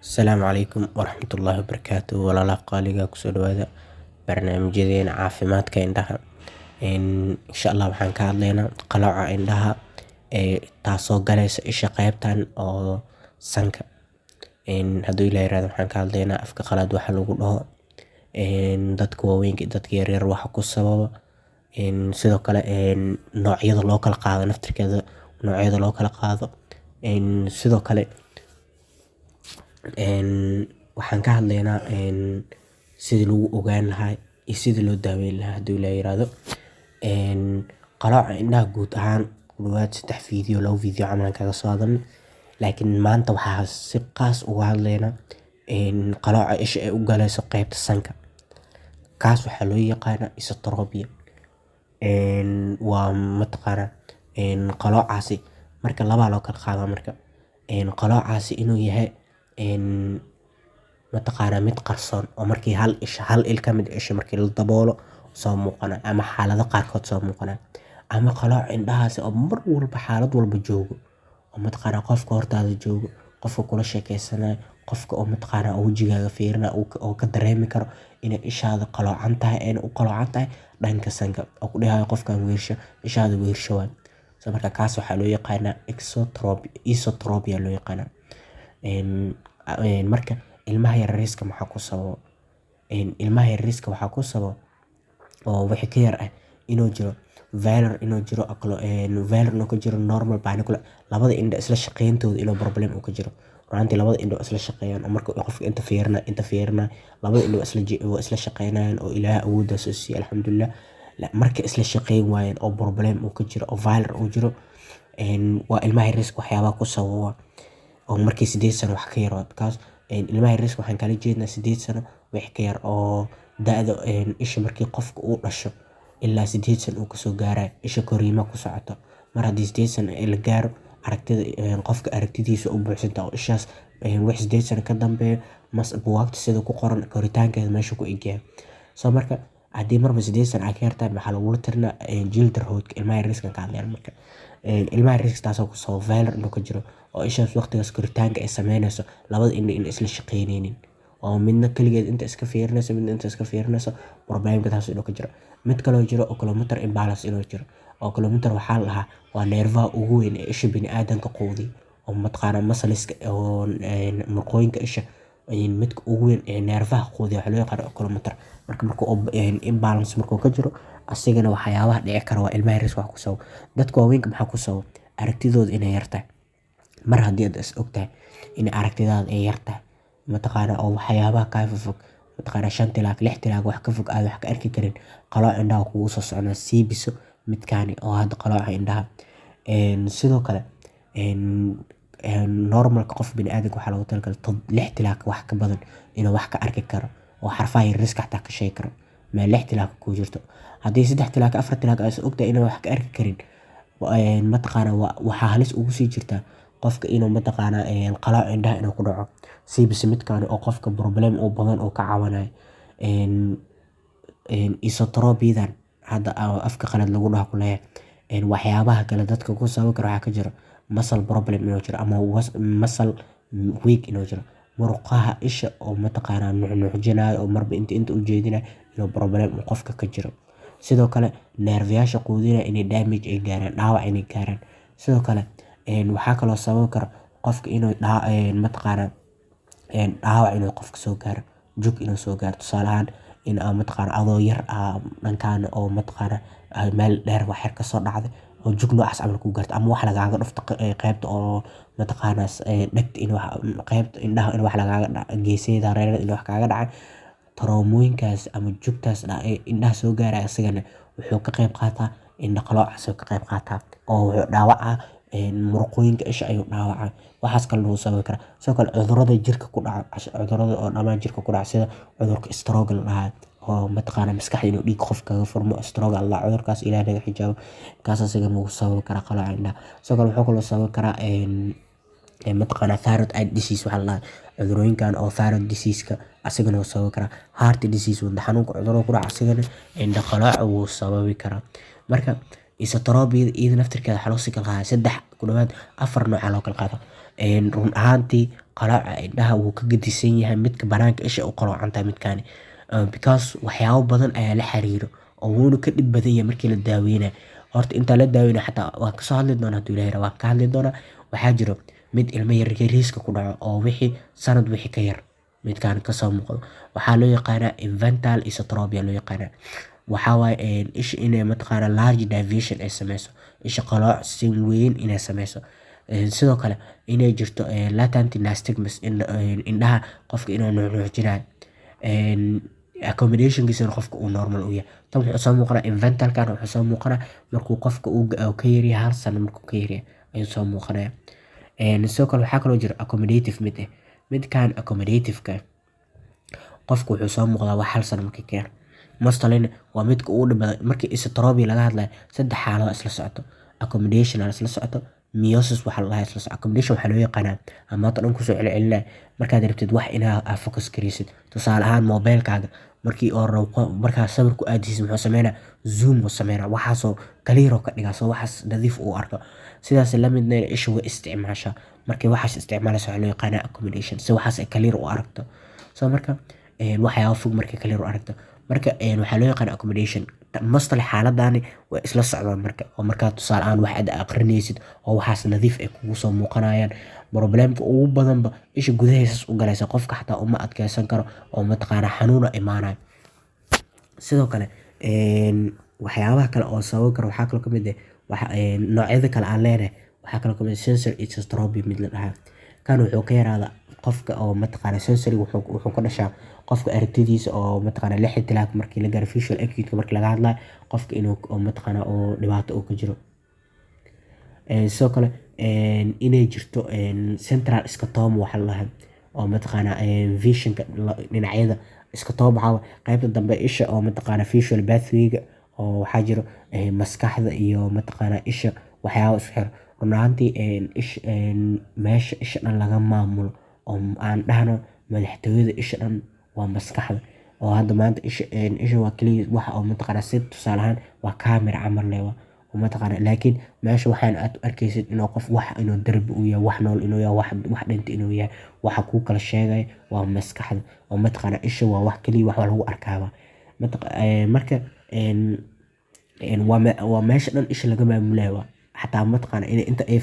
Asalaamu calaykum waraxmatullaahi wabarakaatuh. Walaalaha qaaliga kusoo dhawaada barnaamijyadeena caafimaadka indhaha. Insha Allah waxaan ka hadlaynaa qalooca indhaha taasoo galaysa isha qaybtan oo sanka. Hadduu Ilaahay yiraahdo waxaan ka hadlaynaa afka qalaad waxa lagu dhaho dadka waaweynka iyo dadka yaryar waxa ku sababa. Sidoo kale noocyada loo kala qaado naftirkeeda noocyada loo kala qaado. Sidoo kale waxaan ka hadlaynaa sidii lagu ogaan lahaa iyo sidii loo daaweyn lahaa hadduu Ilaahay yiraahdo. Qalooca indhaha guud ahaan ku dhawaad 3 video 2 video camal aan kaga soo hadalnay. Laakiin maanta waxaa si qaas uga hadlaynaa qalooca isha ay u galayso qaybta sanka. Kaas waxaa loo yaqaanaa esotropia. Waa mataqaanaa qaloocaasi marka laba loo kala qaado marka. Qaloocaasi inuu yahay mataqaanaa mid qarsoon oo markii hal il ka mid isha markii la daboolo soo muuqana ama xaalado qaarkood soo muuqana. Ama qalooc indhahaasi oo mar walba xaalad walba joogo oo mataqaanaa qofka hortaada joogo, qofka kula sheekeysanayo, qofka oo mataqaanaa wajigaaga fiirina oo ka dareemi karo inay ishaada qaloocan tahay ayna u qaloocan tahay dhanka sanka oo ku dhahayo qofkan weersho ishaada weersho waan. Marka kaas waxaa loo yaqaanaa esotropia loo yaqaanaa. Marka ilmaha yariiska maxaa ku sababa ilmaha yariiska waxaa ku sababa oo wixii ka yar ah inuu jiro valor inuu jiro valor inuu ka jiro normal binocular labada indho isla shaqeyntooda inuu problem uu ka jiro. Runtii labada indho isla shaqeeyaan marka qofka inta fiirina labada indho isla shaqeynayaan oo Ilaahay awooddaas u siiyay alxamdulillah. Marka isla shaqeyn waayeen oo problem uu ka jiro oo valor uu jiro waa ilmaha yariiska waxyaabaha ku sababa oo markii 8 sano wax ka yar because ilmaha yariiska waxaan kala jeednaa 8 sano wix ka yar oo da'da isha markii qofka uu dhasho ilaa 8 sano uu ka soo gaaray isha koriima ku socoto. Mar haddii 8 sano la gaaro aragtida qofka aragtidiisa u buuxsanta oo ishaas wix 8 sano ka dambeeyo buugaagta sida ku qoran koritaankeeda meesha ku egyahay. Marka haddii marba 8 sano ay ka yartahay maxaa lagula tirinaa childhoodka ilmaha yariiska ka hadlayaan marka. Ilmaha yariiska taasoo ku sababa valor inuu ka jiro oo ishaas waqtigaas koritaanka ay sameynayso labada indho in isla shaqeynaynin oo midna kaligeed inta iska fiirinayso midna inta iska fiirinayso problemka taas inuu ka jiro. Mid kaloo jiro oculomotor imbalance inuu jiro. Oculomotor waxaa la dhahaa waa neerfaha ugu weyn ee isha bini'aadamka quudiya oo mataqaanaa muscleska oo murqooyinka isha midka ugu weyn ee neerfaha quudiya waxaa loo yaqaanaa oculomotor. Markuu imbalance markuu ka jiro asigana waxyaabaha dhici kara waa ilmaha yariiska wax ku sababa. Dadka waaweynka maxaa ku sababa aragtidooda inay yartahay. Mar haddii aad is ogtahay in aragtidaada ay yartahay mataqaanaa oo waxyaabaha ka fog mataqaanaa 5 tilaak 6 tilaak wax ka fog aad wax ka arki karin qalooc indhaha kugu soo socda siibiso midkaani oo hadda qalooca indhaha. Sidoo kale normalka qof bini'aadamka waxaa loogu talagalay 6 tilaak wax ka badan inuu wax ka arki karo oo xarfaha yariiska xataa ka sheegi karo ma 6 tilaak ku jirto. Haddii 3 tilaak 4 tilaak aad is ogtahay inuu wax ka arki karin mataqaanaa waxaa halis ugu sii jirtaa qofka inuu mataqaanaa qalooc indhaha inuu ku dhaco siibiso midkaan oo qofka problem oo badan oo ka caawinayo. Esotropiadan hadda afka qalaad lagu dhaho kuleeyahay waxyaabaha kale dadka ku sababi kara waxaa ka jiro muscle problem inuu jiro ama muscle weak inuu jiro murqaha isha oo mataqaanaa nuuxnuuxjinayo oo marba inta u jeedinayo inuu problem qofka ka jiro. Sidoo kale neerfayaasha quudinaya inay damage ay gaaraan dhaawac inay gaaraan. Sidoo kale waxaa kaloo sababi kara qofka inuu mataqaanaa dhaawac inuu qofka soo gaaro jug inuu soo gaaro tusaale ahaan in mataqaanaa adoo yar dhankaan oo mataqaanaa meel dheer wax yar ka soo dhacday oo jug noocaas camal ku gaarto ama wax lagaaga dhufto qaybta oo mataqaanaa dhagta in wax qaybta indhaha in wax lagaaga dhaco geesaha reerada in wax kaaga dhacay traumooyinkaas ama jugtaas indhaha soo gaaraya asigana wuxuu ka qayb qaataa indha qaloocaas ka qayb qaataa oo wuxuu dhaawacaa murqooyinka isha ayuu dhaawacaa waxaas kale lagu sababi karaa. Sidoo kale cudurrada jirka ku dhaca cudurrada oo dhammaan jirka ku dhaca sida cudurka stroke la dhahayo oo mataqaanaa maskaxda inuu dhiig qofka kaga furmo stroke Allah cudurkaas Ilaahay naga xijaabo kaas asigana wuu sababi karaa qalooca indhaha. Sidoo kale wuxuu kaloo sababi karaa mataqaanaa thyroid eye disease waxaa la dhahaa cudurooyinkan oo thyroid disease-ka asigana wuu sababi karaa. Heart disease wadne xanuunka cudurada ku dhaca asigana indha qalooca wuu sababi karaa. Marka esotropia iyada naftirkeeda waxaa loo sii kala qaadaa 3 ku dhawaad 4 nooc loo kala qaadaa. run ahaantii qalooca indhaha wuu ka gedisan yahay midka banaanka isha u qaloocan tahay midkaani because waxyaabo badan ayaa la xiriiro oo wuuna ka dhib badan yahay markii la daaweynayo. Horta intaan la daaweynayo xataa waan kasoo hadli doonaa hadduu Ilaahay rabo waan ka hadli doonaa. Waxaa jiro mid ilmo yar yariiska ku dhaco oo sanad wixii ka yar midkaan kasoo muuqdo. Waxaa loo yaqaanaa infantile esotropia loo yaqaanaa. Waxaa waaye isha inay mataqaanaa large deviation ay sameyso, isha qalooc si weyn inay sameyso. Sidoo kale inay jirto latent nystagmus indhaha qofka inuu nuuxnuuxinayo accommodationkiisana qofka uu normal u yahay. Tan wuxuu soo muuqanaa infantilkan wuxuu soo muuqanaa markuu qofka uu ka yaryahay 1 sano markuu ka yaryahay ayuu soo muuqanaya. Sidoo kale waxaa kaloo jiro accommodative mid midkaan accommodative-ka qofka wuxuu soo muuqdaa wax 1 sano markii ka yar. Mostly waa midka ugu dhib badan markii esotropia laga hadlayo 3 xaalado isla socoto. Accommodation isla socoto, meiosis waxa la dhahaa isla socoto. Accommodation waxaa loo yaqaanaa ama maanta dhan kusoo celcelinaya markaad rabtid wax inaad focus gareysid. Tusaale ahaan mobilkaaga markaa sawir ku aadaysid muxuu sameynaa zoom uu sameynaa waxaasoo clear oo ka dhigaa soo waxaas nadiif uu arko. Sidaas la midna isha way isticmaashaa markii waxaas isticmaalaysa waxaa loo yaqaanaa accommodation si waxaas ay clear u aragto. Marka waxyaabo fog markay clear u aragto marka waxaa loo yaqaanaa accommodation. Mostly xaaladani way isla socdaan marka oo markaa tusaale ahaan wax aad aqrinaysid oo waxaas nadiif ay kugu soo muuqanayaan. Problemka ugu badanba isha gudaheeda u galaysa qofka xataa uma adkeysan karo oo mataqaanaa xanuuna imaanayo. Sidoo kale waxyaabaha kale oo sababi karo waxaa kaloo ka mid noocyada kale aan leenahay waxaa kaloo ka mid sensory esotropia mid la dhahaa. Kan wuxuu ka yaraadaa qofka oo mataqaanaa sensory wuxuu ka dhashaa qofka aragtidiisa oo mataqaanaa 6 tilaak markii la gaaro visual acuity markii laga hadlayo qofka inuu mataqaanaa oo dhibaato uu ka jiro. Sidoo kale inay jirto central scotoma waxa la dhahaa oo mataqaanaa visionka dhinacyada scotoma waxaa qaybta dambe isha oo mataqaanaa visual pathway-ga oo waxaa jiro maskaxda iyo mataqaanaa isha waxyaabo isku xir. Run ahaantii meesha isha dhan laga maamulo oo aan dhahno madaxtooyada isha dhan waa maskaxda oo hadda maanta isha waa kaliya waxa oo mataqaanaa si tusaale ahaan waa camera camal leh oo mataqaanaa laakiin meesha waxaan aad arkaysid inuu qof wax inuu darbi u yahay wax nool inuu yahay wax dhinta inuu yahay waxa ku kala sheegay waa maskaxda oo mataqaanaa isha waa wax kaliya wax lagu arkaaba. Marka waa meesha dhan isha laga maamulayo xataa mataqaanaa inta ay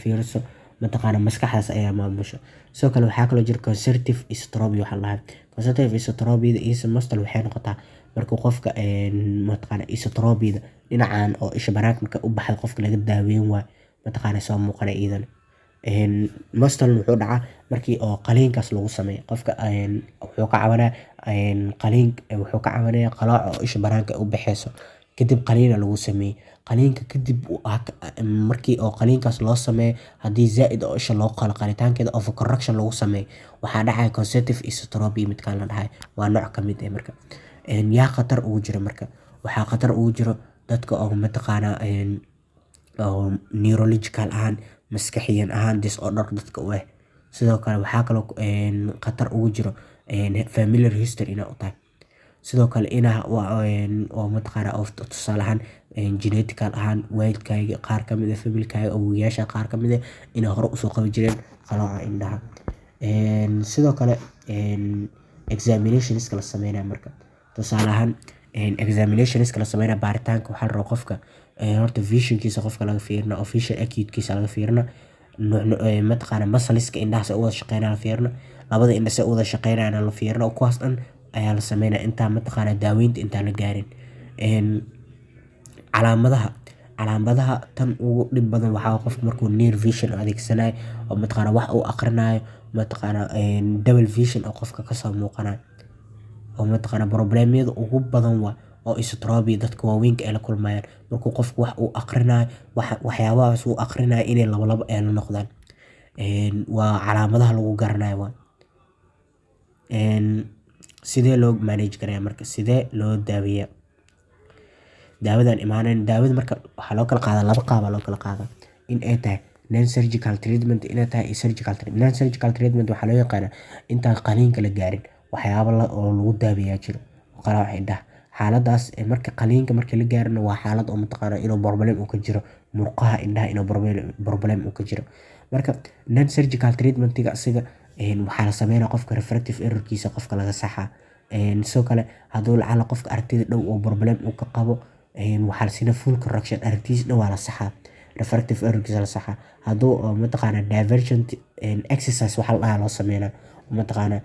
fiiriso mataqaanaa maskaxdaas ayaa maamusha. Sidoo kale waxaa kaloo jira conservative esotropia waxa la dhahaa. Conservative esotropia isa mostly waxay noqotaa markuu qofka mataqaanaa esotropia dhinacaan oo isha banaanka marka u baxda qofka laga daaweyn waayo mataqaanaa soo muuqanaya iidan. Mostly wuxuu dhacaa markii oo qaliinkaas lagu sameeyo qofka wuxuu ka cabanaa wuxuu ka cabanaya qalooc oo isha banaanka u baxayso kadib qaliina lagu sameeyay. Qaliinka kadib markii oo qaliinkaas loo sameeyo haddii zaa'id oo isha loo qalo qalitaankeeda overcorrection lagu sameeyo waxaa dhacaya conservative esotropia midkaan la dhahay waa nooc ka mid marka. Yaa khatar ugu jira marka waxaa khatar ugu jiro dadka oo mataqaanaa oo neurological ahaan maskaxiyan ahaan disorder dadka u sidoo kale waxaa kaloo khatar ugu jiro familiar history inay u tahay. Sidoo kale oo mataqaanaa oo tusaale ahaan genetical ahaan waalidkaaga qaar ka mid familkaaga awoowayaasha qaar ka mid inay hore usoo qabi jireen qalooca indhaha. Sidoo kale examinationska la sameynayo marka tusaale ahaan examinationska la sameynayo baaritaanka waxaa la rabaa qofka horta visionkiisa qofka laga fiirina oo visual acuity-kiisa laga fiirina mataqaanaa muscleska indhaha u wada shaqeynaya la fiirina labada indha u wada shaqeynayana la fiirina kuwaas dhan ayaa la sameynaya intaa mataqaanaa daaweynta intaan la gaarin. Calaamadaha tan ugu dhib badan waxaa qofka markuu near vision adeegsanayo oo mataqaanaa wax uu aqrinayo mataqaanaa double vision oo qofka kasoo muuqanayo oo mataqaanaa problemyada ugu badan waa oo esotropia dadka waaweynka ay la kulmayaan markuu qofku wax uu aqrinayo waxyaabahaas uu aqrinayo inay laba ay la noqdaan. Waa calaamadaha lagu garanayo sidee loo manage garaya marka sidee loo daaweeyaa daawadan daawada marka waxaa loo kala qaadaa laba qaab loo kala qaadaa in ay tahay non surgical treatment inay tahay surgical treatment. Non surgical treatment waxaa loo yaqaanaa intaan qaliinka la gaarin waxyaabo oo lagu daaweeyaa jiro qalooca indhaha. Xaaladaas marka qaliinka markii la gaarina waa xaalad oo mataqaanaa inuu problem uu ka jiro murqaha indhaha inuu problem uu ka jiro. marka non surgical treatmentiga asiga waxaa la sameynaa qofka refractive errorkiisa qofka laga saxaa. Sidoo kale hadduu lacala qofka aragtida dhow oo problem uu ka qabo waxaa la siinaa full correction, aragtidiisa dhan waa la saxaa, refractive errorkiisa la saxaa. Hadduu mataqaanaa divergent exercise waxa la dhahaa loo sameynaa, mataqaanaa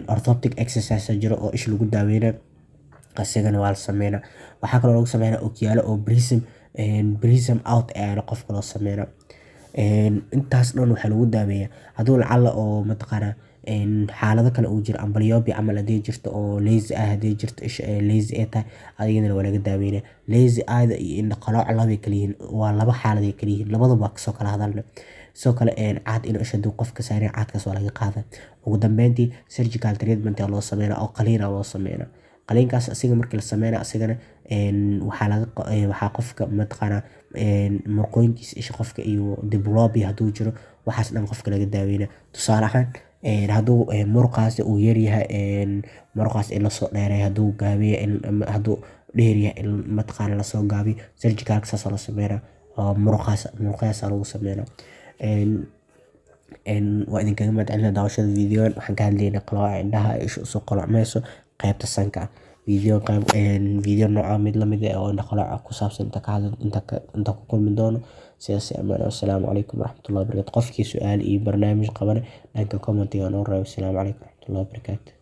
orthoptic exercise jiro oo isha lagu daaweynayo asigana waa la sameynaa. Waxaa kaloo lagu sameynaa ookiyaalo oo prism out ayaa qofka loo sameynaa. Intaas dhan waxaa lagu daaweeyaa hadduu lacala oo mataqaanaa xaalado kale uu jiro amblyopia camal haddii jirto oo lazy eye haddii jirto isha lazy ay tahay ayadana waa laga daaweynaa. Lazy eye-da iyo indho qalooca labay kala yihiin, waa laba xaalad ay kala yihiin, labadaba waa kasoo kala hadalna. Sidoo kale caad inuu isha hadduu qofka saaran caadkaas waa laga qaadaa. Ugu dambeyntii surgical treatment ayaa loo sameynaa oo qaliin ayaa loo sameynaa. Qaliinkaas asiga markii la sameynaa asigana waxaa qofka mataqaanaa murqooyinkiisa isha qofka iyo diplopia hadduu jiro waxaas dhan qofka laga daaweynaa. Tusaale ahaan hadduu muruqaasi uu yaryahay muruqaas in lasoo dheereeyo, hadduu gaabiyo hadduu dheer yahay in mataqaanaa lasoo gaabiyo surgicalka saas ayaa loo sameynaa. Muruqaas lagu sameynaa. Waa idinkaga mahadcelinaa daawashada videogan. Waxaan ka hadlaynaa qalooca indhaha ee isha usoo qaloocsmayso qaybta sanka ah. Video noocan mid lamid ah oo indho qalooca ku saabsan inta ku kulmi doono. Sidaas amaan. Assalaamu calaykum waraxmatullahi wabarakaatuh. Qofkii su'aal iyo barnaamij qabana dhanka commentiga noo reebo. Assalaamu calaykum waraxmatullahi wabarakaatuh.